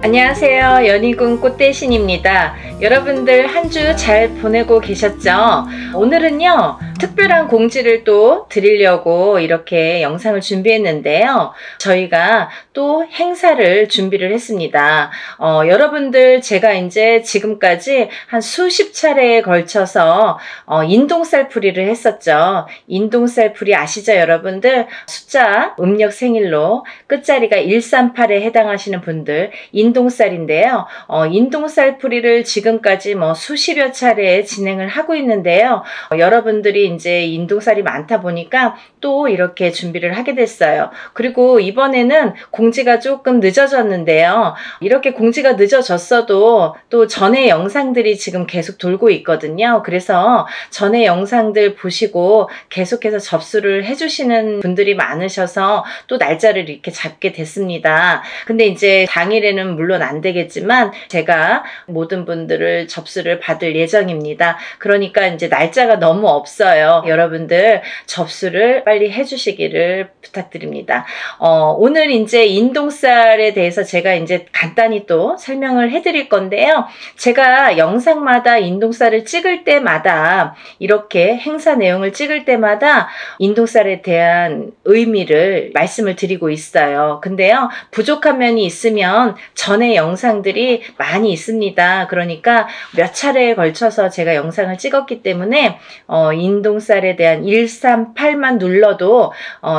안녕하세요. 연희군 꽃대신입니다. 여러분들 한 주 잘 보내고 계셨죠? 오늘은요, 특별한 공지를 또 드리려고 이렇게 영상을 준비했는데요. 저희가 또 행사를 준비를 했습니다. 여러분들 제가 이제 지금까지 한 수십 차례에 걸쳐서 인동살풀이를 했었죠. 인동살풀이 아시죠, 여러분들? 숫자 음력 생일로 끝자리가 138에 해당하시는 분들 인동살인데요. 인동살풀이를 지금까지 수십여 차례 진행을 하고 있는데요. 여러분들이 이제 인동살이 많다 보니까 또 이렇게 준비를 하게 됐어요. 그리고 이번에는 공지가 조금 늦어졌는데요. 이렇게 공지가 늦어졌어도 또 전에 영상들이 지금 계속 돌고 있거든요. 그래서 전에 영상들 보시고 계속해서 접수를 해주시는 분들이 많으셔서 또 날짜를 이렇게 잡게 됐습니다. 근데 이제 당일에는 물론 안 되겠지만 제가 모든 분들을 접수를 받을 예정입니다. 그러니까 이제 날짜가 너무 없어요. 여러분들 접수를 빨리 해주시기를 부탁드립니다. 오늘 이제 인동살에 대해서 제가 이제 간단히 또 설명을 해드릴 건데요. 제가 영상마다 인동살을 찍을 때마다 이렇게 행사 내용을 찍을 때마다 인동살에 대한 의미를 말씀을 드리고 있어요. 근데요, 부족한 면이 있으면 전에 영상들이 많이 있습니다. 그러니까 몇 차례에 걸쳐서 제가 영상을 찍었기 때문에 인동살에 대한 138만 눌러도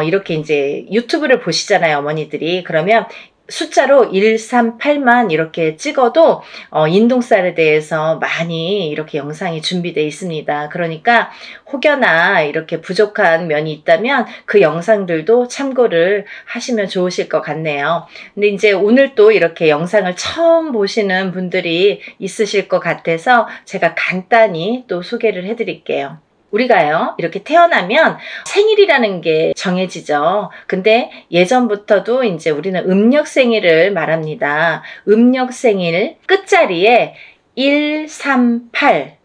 이렇게 이제 유튜브를 보시잖아요, 어머니들이. 그러면 숫자로 138만 이렇게 찍어도 인동살에 대해서 많이 이렇게 영상이 준비되어 있습니다. 그러니까 혹여나 이렇게 부족한 면이 있다면 그 영상들도 참고를 하시면 좋으실 것 같네요. 근데 이제 오늘 또 이렇게 영상을 처음 보시는 분들이 있으실 것 같아서 제가 간단히 또 소개를 해드릴게요. 우리가요, 이렇게 태어나면 생일이라는 게 정해지죠. 근데 예전부터도 이제 우리는 음력 생일을 말합니다. 음력 생일 끝자리에 138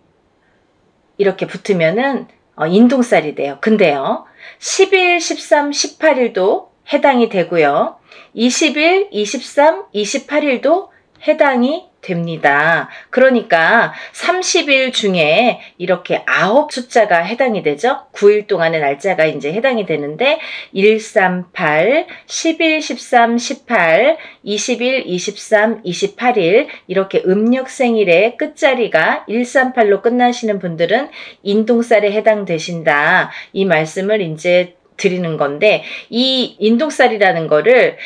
이렇게 붙으면은 인동살이 돼요. 근데요, 10일, 13, 18일도 해당이 되고요. 20일, 23, 28일도 해당이 됩니다. 그러니까 30일 중에 이렇게 9 숫자가 해당이 되죠. 9일 동안의 날짜가 이제 해당이 되는데 138, 11, 13, 18, 20일, 23, 28일 이렇게 음력 생일의 끝자리가 138로 끝나시는 분들은 인동살에 해당되신다. 이 말씀을 이제 드리는 건데, 이 인동살이라는 거를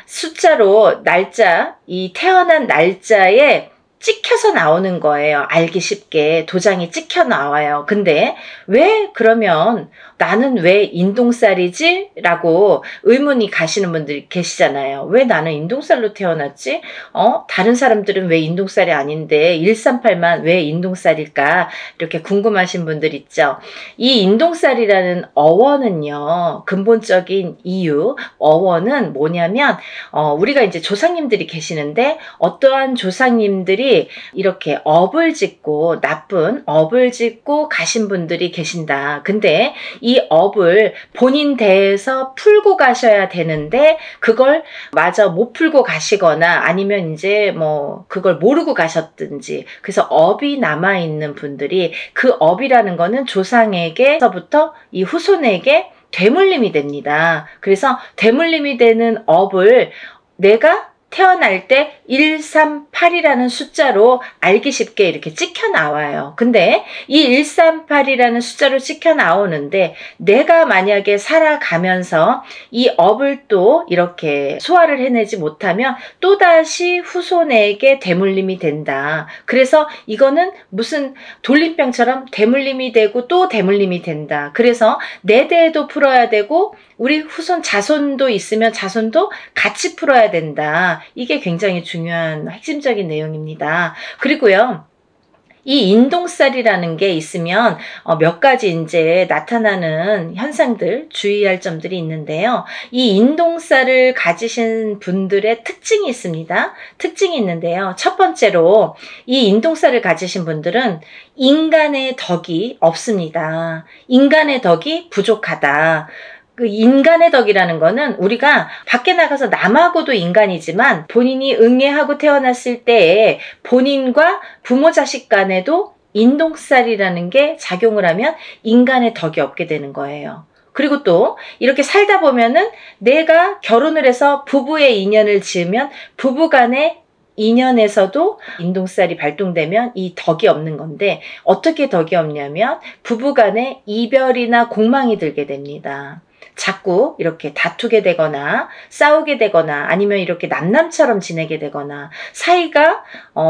숫자로 날짜, 이 태어난 날짜에 찍혀서 나오는 거예요. 알기 쉽게 도장이 찍혀 나와요. 근데 왜 그러면 나는 왜 인동살이지? 라고 의문이 가시는 분들이 계시잖아요. 왜 나는 인동살로 태어났지? 다른 사람들은 왜 인동살이 아닌데 138만 왜 인동살일까? 이렇게 궁금하신 분들 있죠. 이 인동살이라는 어원은요, 근본적인 이유, 어원은 뭐냐면 우리가 이제 조상님들이 계시는데 어떠한 조상님들이 이렇게 업을 짓고 나쁜 업을 짓고 가신 분들이 계신다. 근데 이 업을 본인 대에서 풀고 가셔야 되는데 그걸 마저 못 풀고 가시거나 아니면 이제 그걸 모르고 가셨든지, 그래서 업이 남아있는 분들이 그 업이라는 거는 조상에게서부터 이 후손에게 되물림이 됩니다. 그래서 되물림이 되는 업을 내가 태어날 때 138이라는 숫자로 알기 쉽게 이렇게 찍혀 나와요. 근데 이 138이라는 숫자로 찍혀 나오는데 내가 만약에 살아가면서 이 업을 또 이렇게 소화를 해내지 못하면 또다시 후손에게 되물림이 된다. 그래서 이거는 무슨 돌림병처럼 되물림이 되고 또 되물림이 된다. 그래서 내 대에도 풀어야 되고 우리 후손 자손도 있으면 자손도 같이 풀어야 된다. 이게 굉장히 중요한 핵심적인 내용입니다. 그리고요, 이 인동살이라는 게 있으면 몇 가지 이제 나타나는 현상들, 주의할 점들이 있는데요. 이 인동살을 가지신 분들의 특징이 있습니다. 특징이 있는데요. 첫 번째로 이 인동살을 가지신 분들은 인간의 덕이 없습니다. 인간의 덕이 부족하다. 그 인간의 덕이라는 거는 우리가 밖에 나가서 남하고도 인간이지만 본인이 응애하고 태어났을 때에 본인과 부모 자식 간에도 인동살이라는 게 작용을 하면 인간의 덕이 없게 되는 거예요. 그리고 또 이렇게 살다 보면은 내가 결혼을 해서 부부의 인연을 지으면 부부간의 인연에서도 인동살이 발동되면 이 덕이 없는 건데, 어떻게 덕이 없냐면 부부간에 이별이나 공망이 들게 됩니다. 자꾸 이렇게 다투게 되거나 싸우게 되거나 아니면 이렇게 남남처럼 지내게 되거나 사이가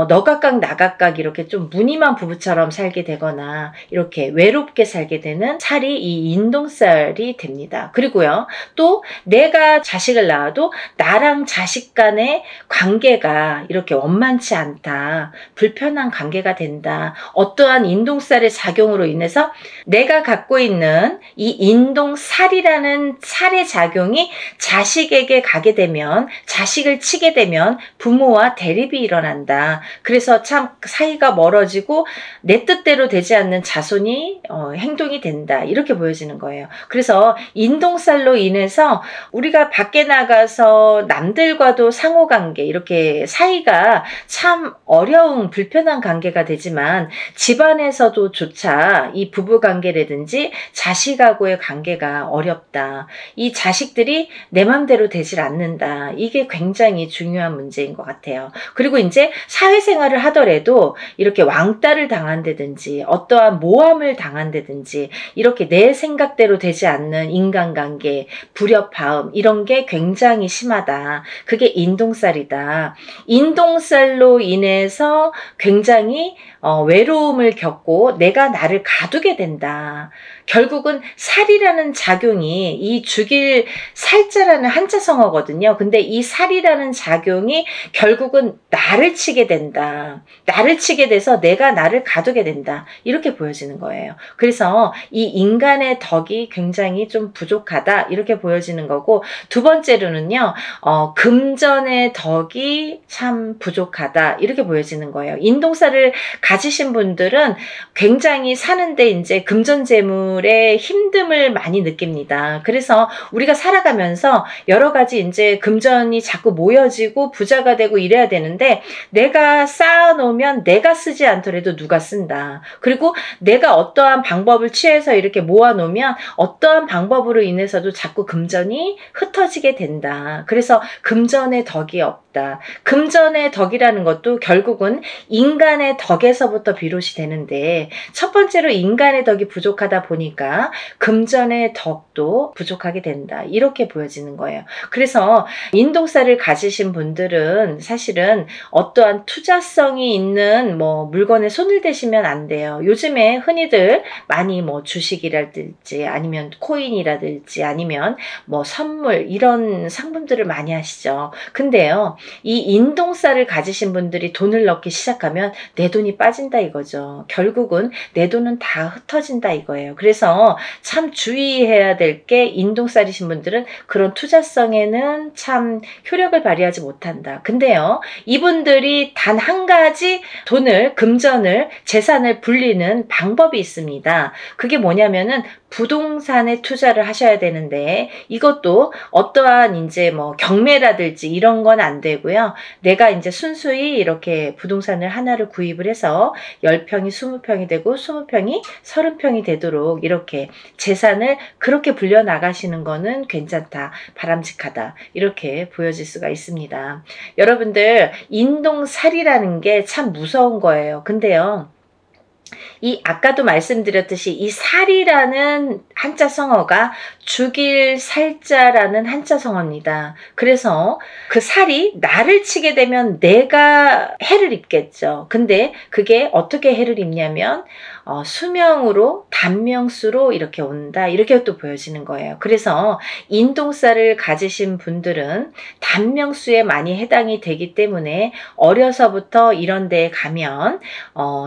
너 각각 나 각각 이렇게 좀 무늬만 부부처럼 살게 되거나 이렇게 외롭게 살게 되는 살이 이 인동살이 됩니다. 그리고요, 또 내가 자식을 낳아도 나랑 자식 간의 관계가 이렇게 원만치 않다, 불편한 관계가 된다, 어떠한 인동살의 작용으로 인해서 내가 갖고 있는 이 인동살이라는 살의 작용이 자식에게 가게 되면, 자식을 치게 되면 부모와 대립이 일어난다. 그래서 참 사이가 멀어지고 내 뜻대로 되지 않는 자손이 행동이 된다, 이렇게 보여지는 거예요. 그래서 인동살로 인해서 우리가 밖에 나가서 남들과도 상호관계, 이렇게 사이가 참 어려운 불편한 관계가 되지만 집안에서도 조차 이 부부관계라든지 자식하고의 관계가 어렵다, 이 자식들이 내 맘대로 되질 않는다, 이게 굉장히 중요한 문제인 것 같아요. 그리고 이제 사회생활을 하더라도 이렇게 왕따를 당한다든지 어떠한 모함을 당한다든지 이렇게 내 생각대로 되지 않는 인간관계, 불협화음, 이런 게 굉장히 심하다. 그게 인동살이다. 인동살로 인해서 굉장히 외로움을 겪고 내가 나를 가두게 된다. 결국은 살이라는 작용이, 이 죽일 살자라는 한자성어거든요. 근데 이 살이라는 작용이 결국은 나를 치게 된다. 나를 치게 돼서 내가 나를 가두게 된다, 이렇게 보여지는 거예요. 그래서 이 인간의 덕이 굉장히 좀 부족하다, 이렇게 보여지는 거고, 두 번째로는요, 금전의 덕이 참 부족하다, 이렇게 보여지는 거예요. 인동살을 가지신 분들은 굉장히 사는데 이제 금전재물의 힘듦을 많이 느낍니다. 그래서 우리가 살아가면서 여러 가지 이제 금전이 자꾸 모여지고 부자가 되고 이래야 되는데, 내가 쌓아놓으면 내가 쓰지 않더라도 누가 쓴다. 그리고 내가 어떠한 방법을 취해서 이렇게 모아놓으면 어떠한 방법으로 인해서도 자꾸 금전이 흩어지게 된다. 그래서 금전의 덕이 없다. 금전의 덕이라는 것도 결국은 인간의 덕에서부터 비롯이 되는데, 첫 번째로 인간의 덕이 부족하다 보니까 금전의 덕도 부족하게 된다, 이렇게 보여지는 거예요. 그래서 인동살을 가지신 분들은 사실은 어떠한 투자성이 있는 물건에 손을 대시면 안 돼요. 요즘에 흔히들 많이 주식이라든지 아니면 코인이라든지 아니면 선물, 이런 상품들을 많이 하시죠. 근데요, 이 인동살을 가지신 분들이 돈을 넣기 시작하면 내 돈이 빠진다 이거죠. 결국은 내 돈은 다 흩어진다 이거예요. 그래서 참 주의해야 될 게, 인동살이신 분들은 그런 투자성에는 참 효력을 발휘하지 못한다. 근데요, 이분들이 단 한 가지 돈을, 금전을, 재산을 불리는 방법이 있습니다. 그게 뭐냐면은 부동산에 투자를 하셔야 되는데, 이것도 어떠한 이제 경매라든지 이런 건 안 되고요. 내가 이제 순수히 이렇게 부동산을 하나를 구입을 해서 10평이 20평이 되고 20평이 30평이 되도록 이렇게 재산을 그렇게 불려 나가시는 거는 괜찮다, 바람직하다, 이렇게 보여질 수가 있습니다. 여러분들, 인동살이라는 게 참 무서운 거예요. 근데요, 이 아까도 말씀드렸듯이 이 살이라는 한자 성어가 죽일 살자라는 한자 성어입니다. 그래서 그 살이 나를 치게 되면 내가 해를 입겠죠. 근데 그게 어떻게 해를 입냐면 수명으로, 단명수로 이렇게 온다, 이렇게 또 보여지는 거예요. 그래서 인동살을 가지신 분들은 단명수에 많이 해당이 되기 때문에 어려서부터 이런 데에 가면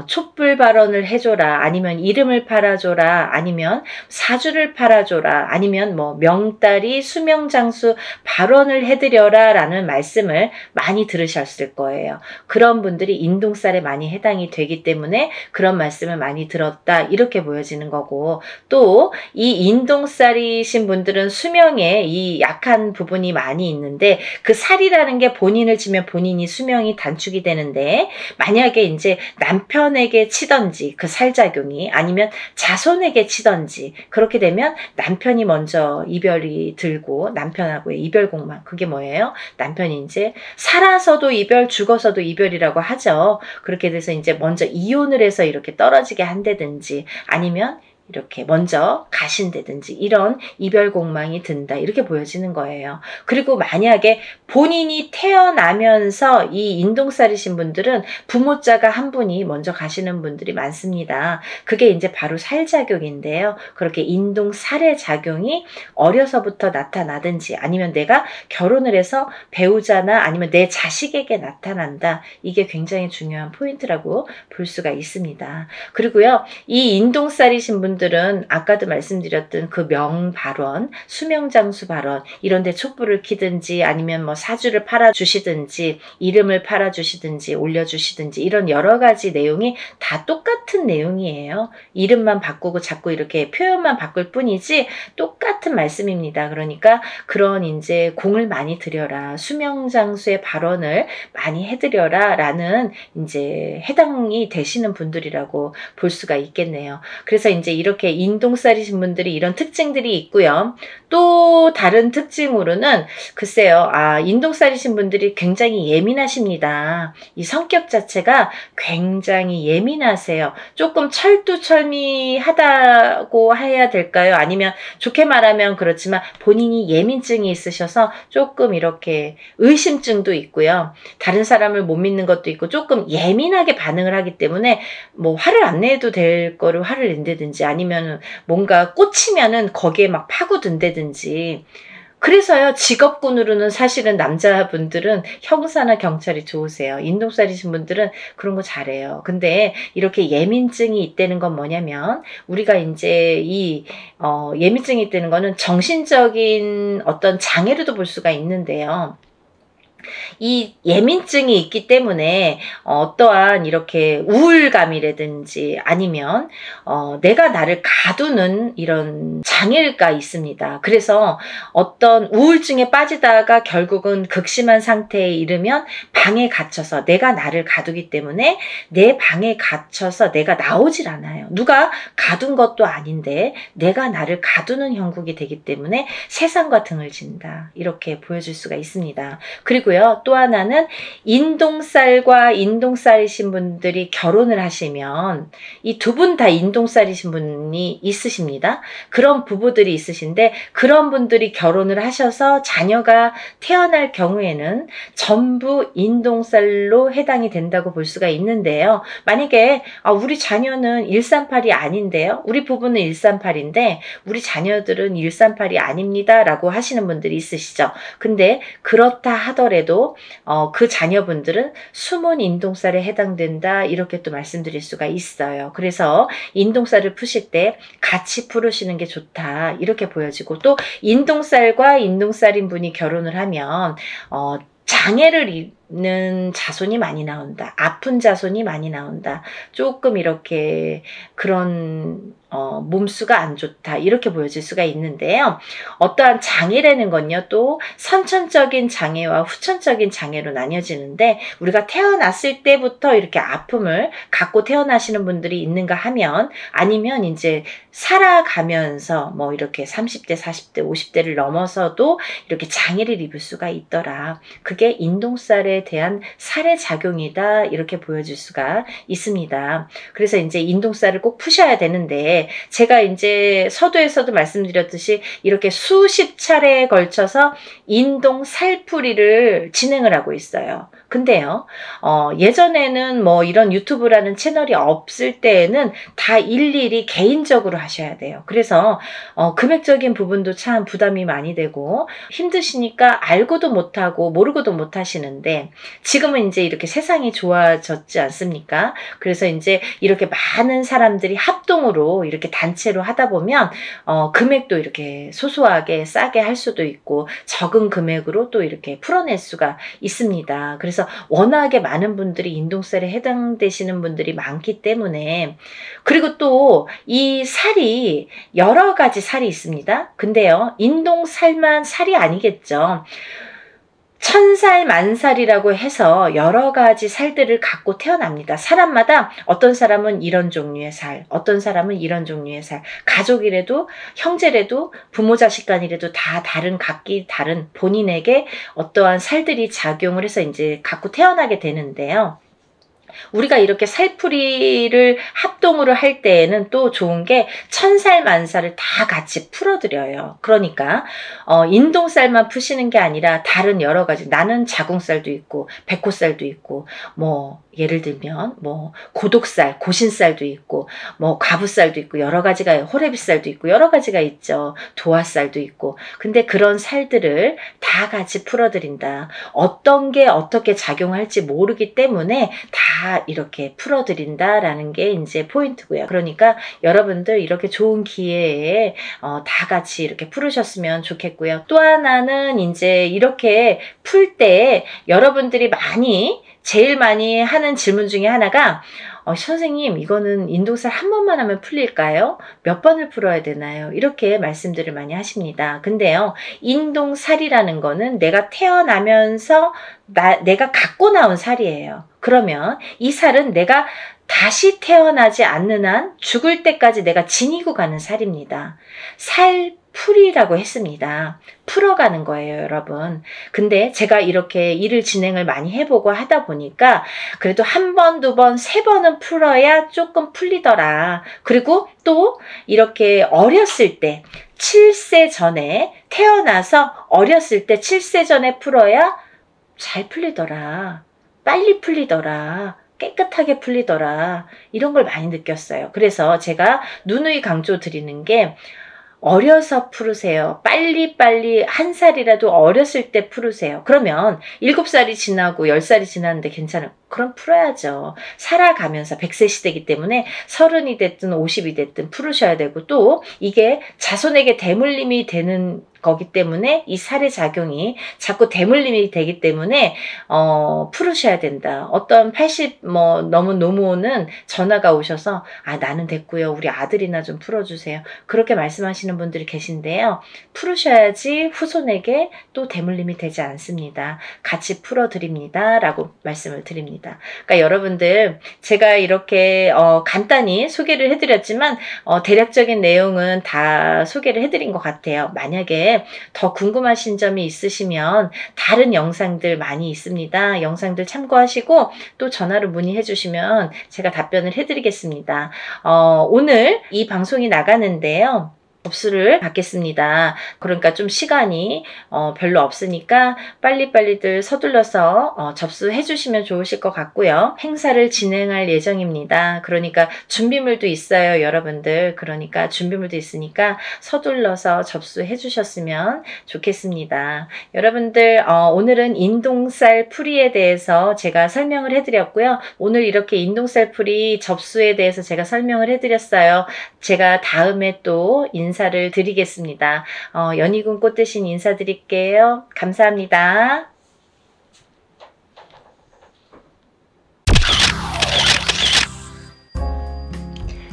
촛불 발언을 해줘라, 아니면 이름을 팔아줘라, 아니면 사주를 팔아줘라, 아니면 뭐 명다리 수명장수 발언을 해드려라 라는 말씀을 많이 들으셨을 거예요. 그런 분들이 인동살에 많이 해당이 되기 때문에 그런 말씀을 많이 들었다, 이렇게 보여지는 거고, 또 이 인동살이신 분들은 수명에 이 약한 부분이 많이 있는데, 그 살이라는 게 본인을 치면 본인이 수명이 단축이 되는데, 만약에 이제 남편에게 치던지 그 살작용이, 아니면 자손에게 치던지, 그렇게 되면 남편이 먼저 이별이 들고, 남편하고의 이별공망, 그게 뭐예요? 남편이 이제 살아서도 이별, 죽어서도 이별이라고 하죠. 그렇게 돼서 이제 먼저 이혼을 해서 이렇게 떨어지게 한다든지, 아니면 이렇게 먼저 가신다든지, 이런 이별 공망이 든다, 이렇게 보여지는 거예요. 그리고 만약에 본인이 태어나면서 이 인동살이신 분들은 부모자가 한 분이 먼저 가시는 분들이 많습니다. 그게 이제 바로 살작용인데요. 그렇게 인동살의 작용이 어려서부터 나타나든지, 아니면 내가 결혼을 해서 배우자나 아니면 내 자식에게 나타난다, 이게 굉장히 중요한 포인트라고 볼 수가 있습니다. 그리고요, 이 인동살이신 분들은 아까도 말씀드렸던 그 명발언, 수명장수 발언, 이런 데 촛불을 켜든지, 아니면 뭐 사주를 팔아주시든지, 이름을 팔아주시든지, 올려주시든지, 이런 여러 가지 내용이 다 똑같은 내용이에요. 이름만 바꾸고 자꾸 이렇게 표현만 바꿀 뿐이지 똑같은 말씀입니다. 그러니까 그런 이제 공을 많이 들여라, 수명장수의 발언을 많이 해드려라 라는 이제 해당이 되시는 분들이라고 볼 수가 있겠네요. 그래서 이제 이렇게 인동살이신 분들이 이런 특징들이 있고요. 또 다른 특징으로는 글쎄요, 인동살이신 분들이 굉장히 예민하십니다. 이 성격 자체가 굉장히 예민하세요. 조금 철두철미하다고 해야 될까요? 아니면 좋게 말하면 그렇지만 본인이 예민증이 있으셔서 조금 이렇게 의심증도 있고요. 다른 사람을 못 믿는 것도 있고, 조금 예민하게 반응을 하기 때문에 뭐 화를 안 내도 될 거를 화를 낸다든지, 아니면 뭔가 꽂히면은 거기에 막 파고든다든지. 그래서요, 직업군으로는 사실은 남자분들은 형사나 경찰이 좋으세요. 인동살이신 분들은 그런 거 잘해요. 근데 이렇게 예민증이 있다는 건 뭐냐면, 우리가 이제 예민증이 있다는 거는 정신적인 어떤 장애로도 볼 수가 있는데요. 이 예민증이 있기 때문에 어떠한 이렇게 우울감이라든지, 아니면 내가 나를 가두는 이런 장애가 있습니다. 그래서 어떤 우울증에 빠지다가 결국은 극심한 상태에 이르면 방에 갇혀서 내가 나를 가두기 때문에 내 방에 갇혀서 내가 나오질 않아요. 누가 가둔 것도 아닌데 내가 나를 가두는 형국이 되기 때문에 세상과 등을 진다, 이렇게 보여줄 수가 있습니다. 그리고요, 또 하나는 인동살과 인동살이신 분들이 결혼을 하시면, 이 두 분 다 인동살이신 분이 있으십니다. 그런 부부들이 있으신데, 그런 분들이 결혼을 하셔서 자녀가 태어날 경우에는 전부 인동살로 해당이 된다고 볼 수가 있는데요. 만약에 우리 자녀는 138이 아닌데요, 우리 부부는 138인데 우리 자녀들은 138이 아닙니다 라고 하시는 분들이 있으시죠. 근데 그렇다 하더라도 그 자녀분들은 숨은 인동살에 해당된다, 이렇게 또 말씀드릴 수가 있어요. 그래서 인동살을 푸실 때 같이 풀으시는 게 좋다, 이렇게 보여지고, 또 인동살과 인동살인 분이 결혼을 하면 장애를 는 자손이 많이 나온다, 아픈 자손이 많이 나온다, 조금 이렇게 그런 몸수가 안 좋다, 이렇게 보여질 수가 있는데요. 어떠한 장애라는 건요, 또 선천적인 장애와 후천적인 장애로 나뉘어지는데, 우리가 태어났을 때부터 이렇게 아픔을 갖고 태어나시는 분들이 있는가 하면, 아니면 이제 살아가면서 뭐 이렇게 30대, 40대, 50대를 넘어서도 이렇게 장애를 입을 수가 있더라. 그게 인동살에 대한 살의 작용이다, 이렇게 보여줄 수가 있습니다. 그래서 이제 인동살을 꼭 푸셔야 되는데, 제가 이제 서두에서도 말씀드렸듯이 이렇게 수십 차례에 걸쳐서 인동살풀이를 진행을 하고 있어요. 근데요, 예전에는 뭐 이런 유튜브라는 채널이 없을 때에는 다 일일이 개인적으로 하셔야 돼요. 그래서 금액적인 부분도 참 부담이 많이 되고 힘드시니까 알고도 못하고 모르고도 못하시는데, 있는데 지금은 이제 이렇게 세상이 좋아졌지 않습니까? 그래서 이제 이렇게 많은 사람들이 합동으로 이렇게 단체로 하다 보면 금액도 이렇게 소소하게 싸게 할 수도 있고 적은 금액으로 또 이렇게 풀어낼 수가 있습니다. 그래서 워낙에 많은 분들이 인동살에 해당되시는 분들이 많기 때문에, 그리고 또 이 살이 여러 가지 살이 있습니다. 근데요, 인동살만 살이 아니겠죠. 천살 만살이라고 해서 여러 가지 살들을 갖고 태어납니다. 사람마다 어떤 사람은 이런 종류의 살, 어떤 사람은 이런 종류의 살, 가족이라도 형제라도 부모 자식 간이라도 다 각기 다른 본인에게 어떠한 살들이 작용을 해서 이제 갖고 태어나게 되는데요. 우리가 이렇게 살풀이를 합동으로 할 때에는 또 좋은 게 천살 만살을 다 같이 풀어드려요. 그러니까 인동살만 푸시는 게 아니라 다른 여러 가지, 나는 자궁살도 있고 백호살도 있고 뭐 예를 들면 뭐 고독살, 고신살도 있고 뭐 과부살도 있고 여러 가지가, 호래비살도 있고 여러 가지가 있죠. 도화살도 있고. 근데 그런 살들을 다 같이 풀어드린다. 어떤 게 어떻게 작용할지 모르기 때문에 다 이렇게 풀어드린다라는 게 이제 포인트고요. 그러니까 여러분들 이렇게 좋은 기회에 다 같이 이렇게 풀으셨으면 좋겠고요. 또 하나는 이제 이렇게 풀 때 여러분들이 제일 많이 하는 질문 중에 하나가 선생님, 이거는 인동살 한 번만 하면 풀릴까요? 몇 번을 풀어야 되나요? 이렇게 말씀들을 많이 하십니다. 근데요, 인동살이라는 거는 내가 태어나면서 내가 갖고 나온 살이에요. 그러면 이 살은 내가 다시 태어나지 않는 한 죽을 때까지 내가 지니고 가는 살입니다. 살풀이라고 했습니다. 풀어가는 거예요, 여러분. 근데 제가 이렇게 일을 진행을 많이 해보고 하다 보니까 그래도 한 번, 두 번, 세 번은 풀어야 조금 풀리더라. 그리고 또 이렇게 어렸을 때 7세 전에 태어나서 어렸을 때 7세 전에 풀어야 잘 풀리더라. 빨리 풀리더라. 깨끗하게 풀리더라. 이런 걸 많이 느꼈어요. 그래서 제가 누누이 강조 드리는 게 어려서 풀으세요. 빨리빨리 한 살이라도 어렸을 때 풀으세요. 그러면 7살이 지나고 10살이 지났는데 괜찮아요. 그럼 풀어야죠. 살아가면서 100세 시대이기 때문에 30이 됐든 50이 됐든 풀으셔야 되고, 또 이게 자손에게 대물림이 되는 거기 때문에 이 살의 작용이 자꾸 대물림이 되기 때문에 풀으셔야 된다. 어떤 80 넘은 노모는 전화가 오셔서 나는 됐고요. 우리 아들이나 좀 풀어주세요. 그렇게 말씀하시는 분들이 계신데요. 풀으셔야지 후손에게 또 대물림이 되지 않습니다. 같이 풀어드립니다. 라고 말씀을 드립니다. 그러니까 여러분들, 제가 이렇게 간단히 소개를 해드렸지만 대략적인 내용은 다 소개를 해드린 것 같아요. 만약에 더 궁금하신 점이 있으시면 다른 영상들 많이 있습니다. 영상들 참고하시고 또 전화로 문의해 주시면 제가 답변을 해드리겠습니다. 오늘 이 방송이 나가는데요. 접수를 받겠습니다. 그러니까 좀 시간이 별로 없으니까 빨리빨리들 서둘러서 접수해 주시면 좋으실 것 같고요. 행사를 진행할 예정입니다. 그러니까 준비물도 있어요, 여러분들. 그러니까 준비물도 있으니까 서둘러서 접수해 주셨으면 좋겠습니다. 여러분들, 오늘은 인동살 풀이에 대해서 제가 설명을 해드렸고요. 오늘 이렇게 인동살 풀이 접수에 대해서 제가 설명을 해드렸어요. 제가 다음에 또 인사를 드리겠습니다. 연희군 꽃대신 인사드릴게요. 감사합니다.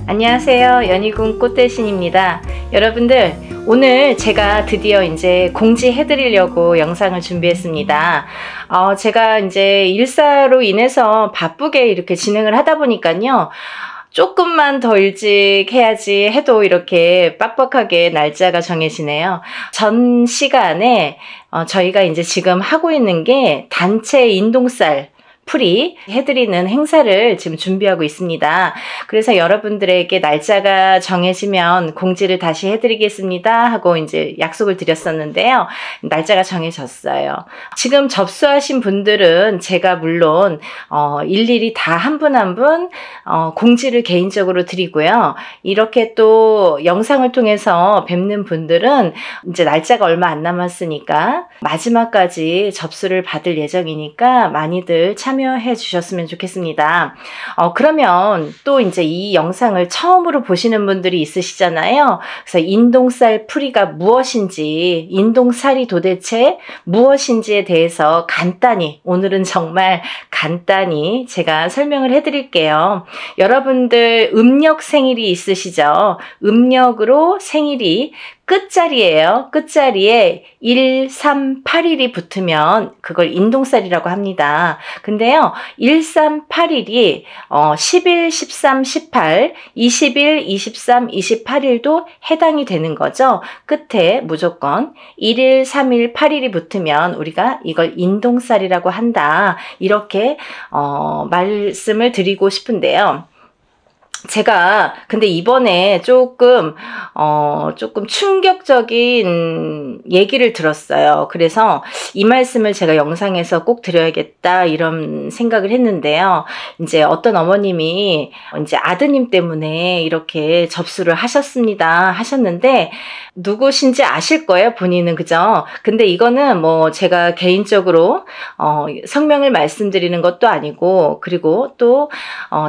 안녕하세요. 연희군 꽃대신입니다. 여러분들, 오늘 제가 드디어 이제 공지해드리려고 영상을 준비했습니다. 제가 이제 일사로 인해서 바쁘게 이렇게 진행을 하다 보니까요. 조금만 더 일찍 해야지 해도 이렇게 빡빡하게 날짜가 정해지네요. 전 시간에 저희가 이제 지금 하고 있는 게 단체 인동살 풀이 해드리는 행사를 지금 준비하고 있습니다. 그래서 여러분들에게 날짜가 정해지면 공지를 다시 해드리겠습니다 하고 이제 약속을 드렸었는데요. 날짜가 정해졌어요. 지금 접수하신 분들은 제가 물론 일일이 다 한 분 한 분 공지를 개인적으로 드리고요. 이렇게 또 영상을 통해서 뵙는 분들은 이제 날짜가 얼마 안 남았으니까 마지막까지 접수를 받을 예정이니까 많이들 참여해 주셨으면 좋겠습니다. 그러면 또 이제 이 영상을 처음으로 보시는 분들이 있으시잖아요. 그래서 인동살 풀이가 무엇인지, 인동살이 도대체 무엇인지에 대해서 간단히, 오늘은 정말 간단히 제가 설명을 해드릴게요. 여러분들 음력 생일이 있으시죠? 음력으로 생일이 끝자리예요. 끝자리에 1, 3, 8일이 붙으면 그걸 인동살이라고 합니다. 근데요, 1, 3, 8일이 10일, 13, 18, 20일, 23, 28일도 해당이 되는 거죠. 끝에 무조건 1일, 3일, 8일이 붙으면 우리가 이걸 인동살이라고 한다. 이렇게 말씀을 드리고 싶은데요. 제가 근데 이번에 조금 충격적인 얘기를 들었어요. 그래서 이 말씀을 제가 영상에서 꼭 드려야겠다 이런 생각을 했는데요. 이제 어떤 어머님이 이제 아드님 때문에 이렇게 접수를 하셨는데 누구신지 아실 거예요, 본인은. 그죠? 근데 이거는 뭐 제가 개인적으로 성명을 말씀드리는 것도 아니고, 그리고 또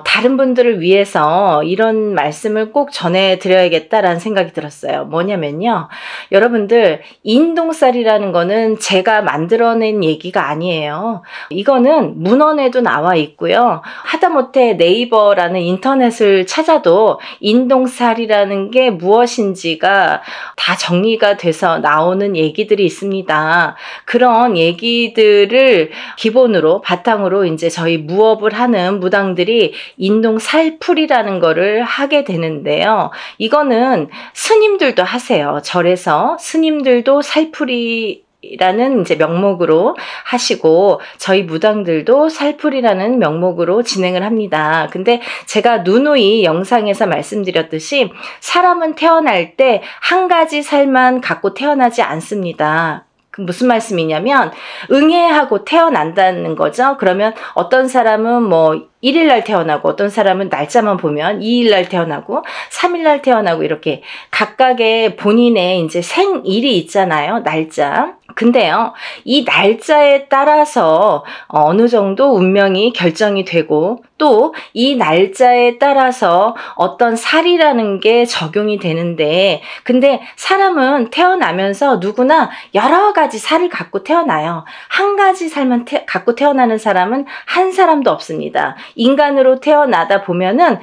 다른 분들을 위해서 이런 말씀을 꼭 전해드려야겠다라는 생각이 들었어요. 뭐냐면요, 여러분들, 인동살이라는 거는 제가 만들어낸 얘기가 아니에요. 이거는 문헌에도 나와 있고요. 하다못해 네이버라는 인터넷을 찾아도 인동살이라는 게 무엇인지가 다 정리가 돼서 나오는 얘기들이 있습니다. 그런 얘기들을 기본으로 바탕으로 이제 저희 무업을 하는 무당들이 인동살풀이라는 거를 하게 되는데요. 이거는 스님들도 하세요. 절에서 스님들도 살풀이 라는 이제 명목으로 하시고, 저희 무당들도 살풀이라는 명목으로 진행을 합니다. 근데 제가 누누이 영상에서 말씀드렸듯이 사람은 태어날 때 한 가지 살만 갖고 태어나지 않습니다. 무슨 말씀이냐면 응애하고 태어난다는 거죠. 그러면 어떤 사람은 뭐 1일날 태어나고, 어떤 사람은 날짜만 보면 2일날 태어나고 3일날 태어나고, 이렇게 각각의 본인의 이제 생일이 있잖아요. 날짜. 근데요, 이 날짜에 따라서 어느 정도 운명이 결정이 되고, 또 이 날짜에 따라서 어떤 살이라는 게 적용이 되는데, 근데 사람은 태어나면서 누구나 여러 가지 살을 갖고 태어나요. 한 가지 살만 갖고 태어나는 사람은 한 사람도 없습니다. 인간으로 태어나다 보면은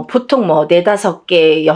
보통 뭐 4, 5개, 6,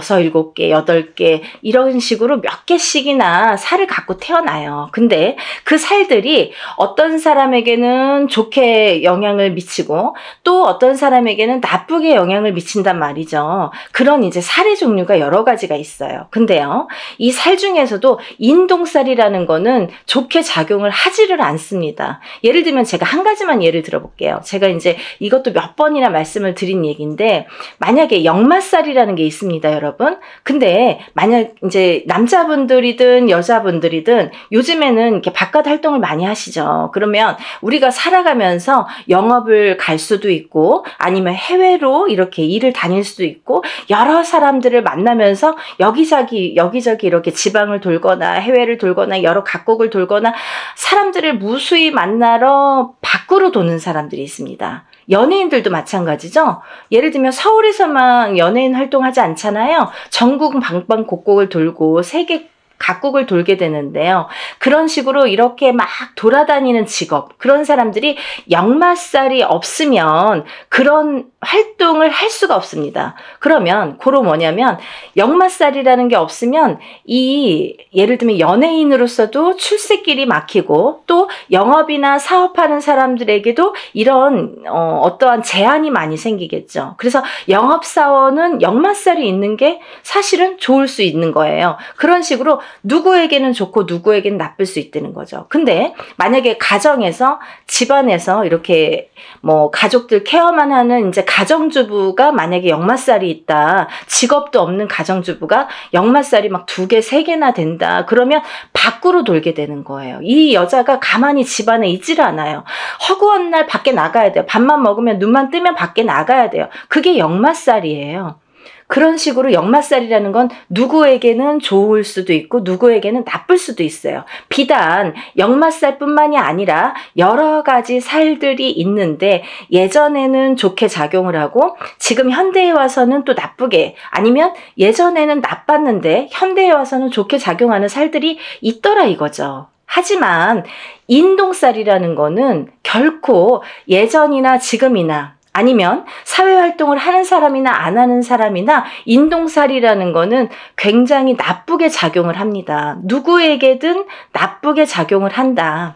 7개, 8개 이런 식으로 몇 개씩이나 살을 갖고 태어나요. 근데 그 살들이 어떤 사람에게는 좋게 영향을 미치고, 또 어떤 사람에게는 나쁘게 영향을 미친단 말이죠. 그런 이제 살의 종류가 여러 가지가 있어요. 근데요, 이 살 중에서도 인동살이라는 거는 좋게 작용을 하지를 않습니다. 예를 들면 제가 한 가지만 예를 들어볼게요. 제가 이제 이것도 몇 번이나 말씀을 드린 얘기인데, 만약에 역마살이라는 게 있습니다, 여러분. 근데 만약 이제 남자분들이든 여자분들이든 요즘에는 이렇게 바깥 활동을 많이 하시죠. 그러면 우리가 살아가면서 영업을 갈 수도 있고, 아니면 해외로 이렇게 일을 다닐 수도 있고, 여러 사람들을 만나면서 여기저기 이렇게 지방을 돌거나 해외를 돌거나 여러 각국을 돌거나 사람들을 무수히 만나러 밖으로 도는 사람들이 있습니다. 연예인들도 마찬가지죠. 예를 들면 서울에서만 연예인 활동하지 않잖아요. 전국 방방곡곡을 돌고 세계 각국을 돌게 되는데요. 그런 식으로 이렇게 막 돌아다니는 직업, 그런 사람들이 역마살이 없으면 그런 활동을 할 수가 없습니다. 그러면 고로 뭐냐면, 역마살이라는 게 없으면 예를 들면 연예인으로서도 출세길이 막히고, 또 영업이나 사업하는 사람들에게도 이런 어떠한 제한이 많이 생기겠죠. 그래서 영업사원은 역마살이 있는 게 사실은 좋을 수 있는 거예요. 그런 식으로 누구에게는 좋고 누구에게는 나쁠 수 있다는 거죠. 근데 만약에 가정에서 집안에서 이렇게 뭐 가족들 케어만 하는 이제 가정주부가 만약에 역마살이 있다. 직업도 없는 가정주부가 역마살이 막 2개, 3개나 된다. 그러면 밖으로 돌게 되는 거예요. 이 여자가 가만히 집안에 있지를 않아요. 허구한 날 밖에 나가야 돼요. 밥만 먹으면 눈만 뜨면 밖에 나가야 돼요. 그게 역마살이에요. 그런 식으로 역마살이라는 건 누구에게는 좋을 수도 있고 누구에게는 나쁠 수도 있어요. 비단 역마살뿐만이 아니라 여러 가지 살들이 있는데 예전에는 좋게 작용을 하고 지금 현대에 와서는 또 나쁘게, 아니면 예전에는 나빴는데 현대에 와서는 좋게 작용하는 살들이 있더라 이거죠. 하지만 인동살이라는 거는 결코 예전이나 지금이나 아니면 사회활동을 하는 사람이나 안 하는 사람이나 인동살이라는 거는 굉장히 나쁘게 작용을 합니다. 누구에게든 나쁘게 작용을 한다.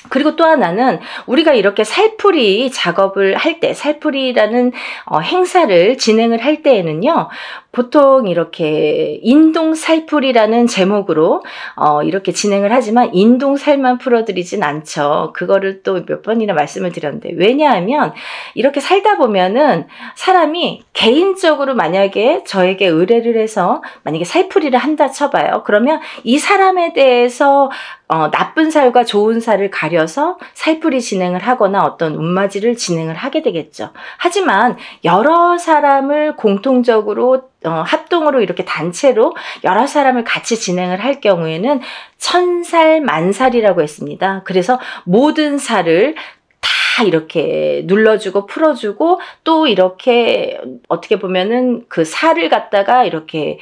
그리고 또 하나는 우리가 이렇게 살풀이 작업을 할 때, 살풀이라는 행사를 진행을 할 때에는요, 보통 이렇게 인동살풀이라는 제목으로 이렇게 진행을 하지만 인동살만 풀어드리진 않죠. 그거를 또 몇 번이나 말씀을 드렸는데, 왜냐하면 이렇게 살다 보면은 사람이 개인적으로 만약에 저에게 의뢰를 해서 만약에 살풀이를 한다 쳐봐요. 그러면 이 사람에 대해서 나쁜 살과 좋은 살을 가려서 살풀이 진행을 하거나 어떤 운맞이를 진행을 하게 되겠죠. 하지만 여러 사람을 공통적으로 합동으로 이렇게 단체로 여러 사람을 같이 진행을 할 경우에는 천살 만살이라고 했습니다. 그래서 모든 살을 다 이렇게 눌러주고 풀어주고 또 이렇게 어떻게 보면은 그 살을 갖다가 이렇게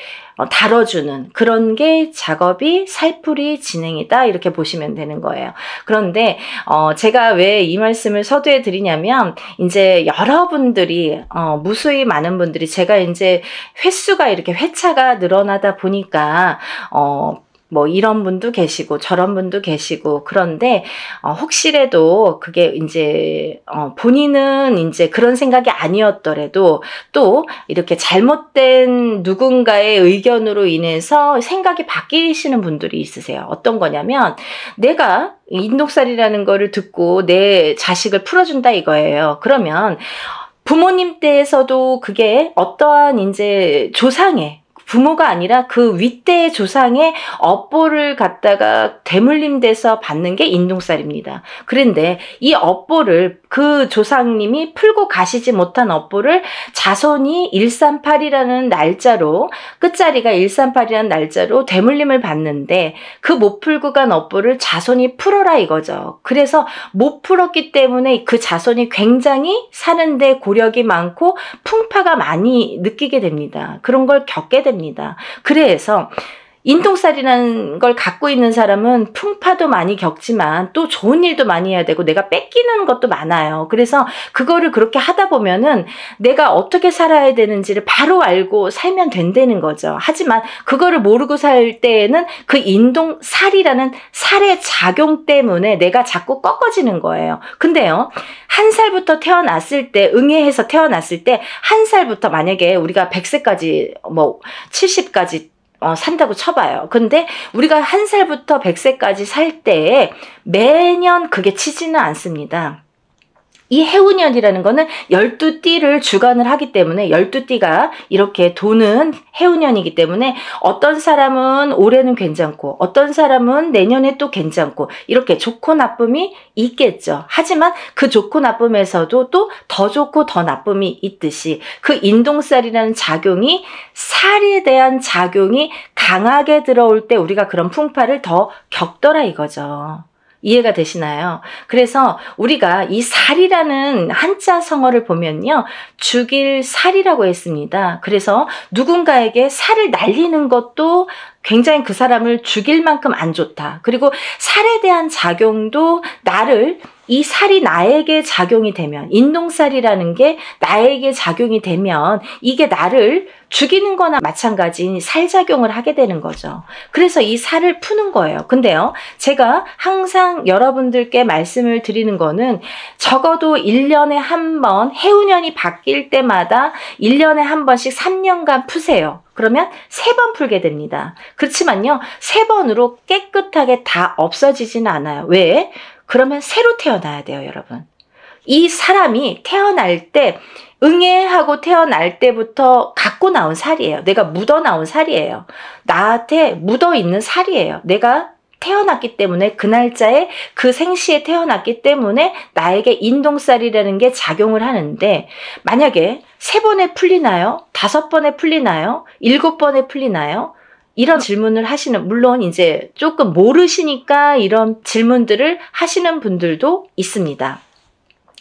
다뤄주는 그런 게 작업이 살풀이 진행이다 이렇게 보시면 되는 거예요. 그런데 제가 왜 이 말씀을 서두에 드리냐면 이제 여러분들이 무수히 많은 분들이 제가 이제 횟수가 이렇게 회차가 늘어나다 보니까 뭐 이런 분도 계시고 저런 분도 계시고 그런데 혹시라도 그게 이제 본인은 이제 그런 생각이 아니었더라도 또 이렇게 잘못된 누군가의 의견으로 인해서 생각이 바뀌시는 분들이 있으세요. 어떤 거냐면 내가 인동살이라는 거를 듣고 내 자식을 풀어준다 이거예요. 그러면 부모님 때에서도 그게 어떠한 이제 조상의 부모가 아니라 그 윗대의 조상의 업보를 갖다가 대물림돼서 받는 게 인동살입니다. 그런데 이 업보를 그 조상님이 풀고 가시지 못한 업보를 자손이 138이라는 날짜로 끝자리가 138이라는 날짜로 대물림을 받는데 그 못 풀고 간 업보를 자손이 풀어라 이거죠. 그래서 못 풀었기 때문에 그 자손이 굉장히 사는데 고력이 많고 풍파가 많이 느끼게 됩니다. 그런 걸 겪게 됩니다. 그래서 인동살이라는 걸 갖고 있는 사람은 풍파도 많이 겪지만 또 좋은 일도 많이 해야 되고 내가 뺏기는 것도 많아요. 그래서 그거를 그렇게 하다 보면은 내가 어떻게 살아야 되는지를 바로 알고 살면 된다는 거죠. 하지만 그거를 모르고 살 때에는 그 인동살이라는 살의 작용 때문에 내가 자꾸 꺾어지는 거예요. 근데요, 1살부터 태어났을 때, 응애해서 태어났을 때 1살부터 만약에 우리가 100세까지 뭐 70까지 산다고 쳐봐요. 근데 우리가 1살부터 100세까지 살 때 매년 그게 치지는 않습니다. 이 해운년이라는 거는 12띠를 주관을 하기 때문에 12띠가 이렇게 도는 해운년이기 때문에 어떤 사람은 올해는 괜찮고 어떤 사람은 내년에 또 괜찮고 이렇게 좋고 나쁨이 있겠죠. 하지만 그 좋고 나쁨에서도 또 더 좋고 더 나쁨이 있듯이 그 인동살이라는 작용이 살에 대한 작용이 강하게 들어올 때 우리가 그런 풍파를 더 겪더라 이거죠. 이해가 되시나요? 그래서 우리가 이 살이라는 한자 성어를 보면요, 죽일 살이라고 했습니다. 그래서 누군가에게 살을 날리는 것도 굉장히 그 사람을 죽일 만큼 안 좋다. 그리고 살에 대한 작용도 이 살이 나에게 작용이 되면, 인동살이라는 게 나에게 작용이 되면 이게 나를 죽이는 거나 마찬가지인 살작용을 하게 되는 거죠. 그래서 이 살을 푸는 거예요. 근데요, 제가 항상 여러분들께 말씀을 드리는 거는 적어도 1년에 한 번, 해운년이 바뀔 때마다 1년에 한 번씩 3년간 푸세요. 그러면 3번 풀게 됩니다. 그렇지만요, 3번으로 깨끗하게 다 없어지지는 않아요. 왜? 그러면 새로 태어나야 돼요, 여러분. 이 사람이 태어날 때, 응애하고 태어날 때부터 갖고 나온 살이에요. 내가 묻어 나온 살이에요. 나한테 묻어 있는 살이에요. 내가 태어났기 때문에, 그 날짜에 그 생시에 태어났기 때문에 나에게 인동살이라는 게 작용을 하는데, 만약에 3번에 풀리나요? 5번에 풀리나요? 7번에 풀리나요? 이런 질문을 하시는, 물론 이제 조금 모르시니까 이런 질문들을 하시는 분들도 있습니다.